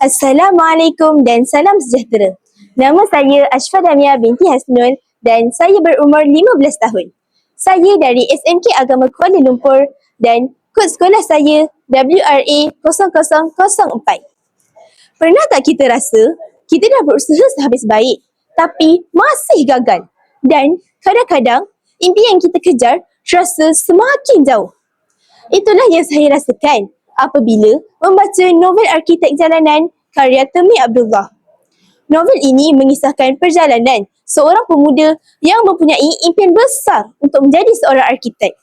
Assalamualaikum dan salam sejahtera. Nama saya Ashfa Damia binti Hasnul dan saya berumur 15 tahun. Saya dari SMK Agama Kuala Lumpur dan kod sekolah saya WRA 0004. Pernah tak kita rasa kita dah berusaha sehabis baik tapi masih gagal? Dan kadang-kadang impian kita kejar terasa semakin jauh. Itulah yang saya rasakan apabila membaca novel Arkitek Jalanan karya Temi Abdullah. Novel ini mengisahkan perjalanan seorang pemuda yang mempunyai impian besar untuk menjadi seorang arkitek.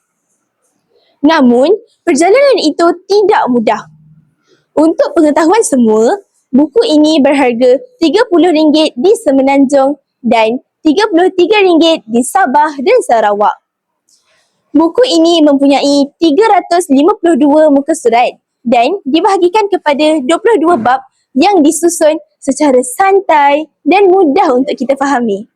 Namun, perjalanan itu tidak mudah. Untuk pengetahuan semua, buku ini berharga RM30 di Semenanjung dan RM33 di Sabah dan Sarawak. Buku ini mempunyai 352 muka surat dan dibahagikan kepada 22 bab yang disusun secara santai dan mudah untuk kita fahami.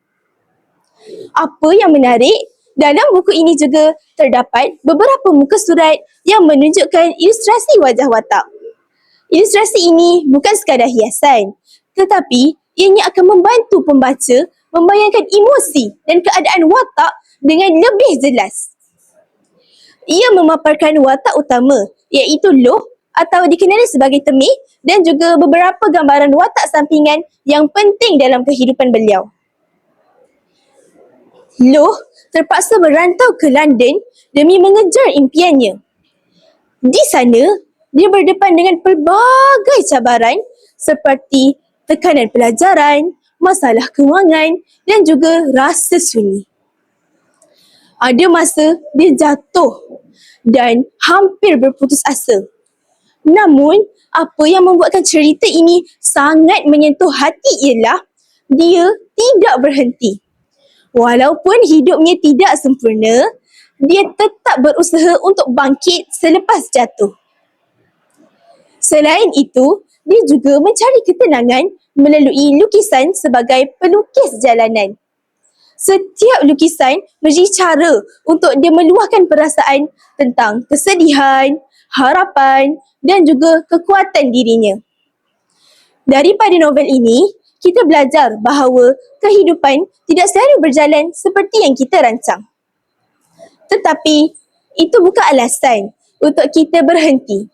Apa yang menarik, dalam buku ini juga terdapat beberapa muka surat yang menunjukkan ilustrasi wajah watak. Ilustrasi ini bukan sekadar hiasan, tetapi ianya akan membantu pembaca membayangkan emosi dan keadaan watak dengan lebih jelas. Ia memaparkan watak utama iaitu Loh atau dikenali sebagai Temi dan juga beberapa gambaran watak sampingan yang penting dalam kehidupan beliau. Loh terpaksa merantau ke London demi mengejar impiannya. Di sana, dia berdepan dengan pelbagai cabaran seperti tekanan pelajaran, masalah kewangan dan juga rasa sunyi. Ada masa dia jatuh dan hampir berputus asa. Namun, apa yang membuatkan cerita ini sangat menyentuh hati ialah dia tidak berhenti. Walaupun hidupnya tidak sempurna, dia tetap berusaha untuk bangkit selepas jatuh. Selain itu, dia juga mencari ketenangan melalui lukisan sebagai pelukis jalanan. Setiap lukisan menjadi cara untuk dia meluahkan perasaan tentang kesedihan, harapan dan juga kekuatan dirinya. Daripada novel ini, kita belajar bahawa kehidupan tidak selalu berjalan seperti yang kita rancang. Tetapi, itu bukan alasan untuk kita berhenti.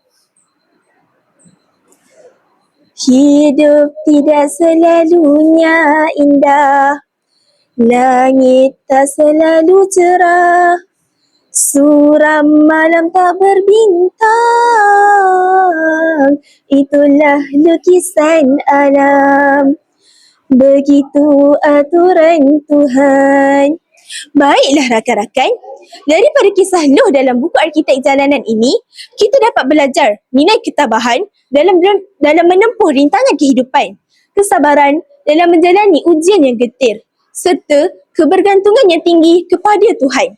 Hidup tidak selalunya indah. Langit tak selalu cerah, suram malam tak berbintang, itulah lukisan alam, begitu aturan Tuhan. Baiklah rakan-rakan, daripada kisah Loh dalam buku Arkitek Jalanan ini, kita dapat belajar nilai ketabahan dalam menempuh rintangan kehidupan, kesabaran dalam menjalani ujian yang getir, serta kebergantungan yang tinggi kepada Tuhan.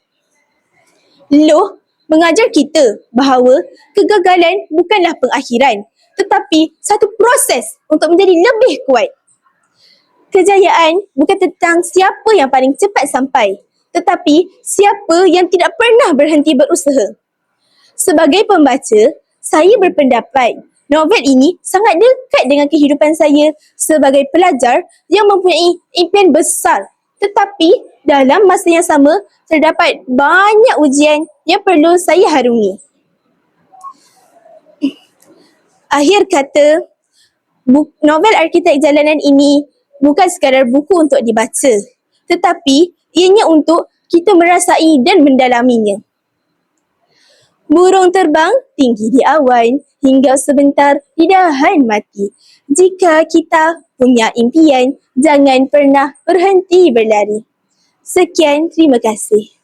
Loh mengajar kita bahawa kegagalan bukanlah pengakhiran, tetapi satu proses untuk menjadi lebih kuat. Kejayaan bukan tentang siapa yang paling cepat sampai, tetapi siapa yang tidak pernah berhenti berusaha. Sebagai pembaca, saya berpendapat novel ini sangat dekat dengan kehidupan saya sebagai pelajar yang mempunyai impian besar. Tetapi dalam masa yang sama, terdapat banyak ujian yang perlu saya harungi. Akhir kata, novel Arkitek Jalanan ini bukan sekadar buku untuk dibaca, tetapi ianya untuk kita merasai dan mendalaminya. Burung terbang tinggi di awan hingga sebentar di dahan mati. Jika kita punya impian, jangan pernah berhenti berlari. Sekian, terima kasih.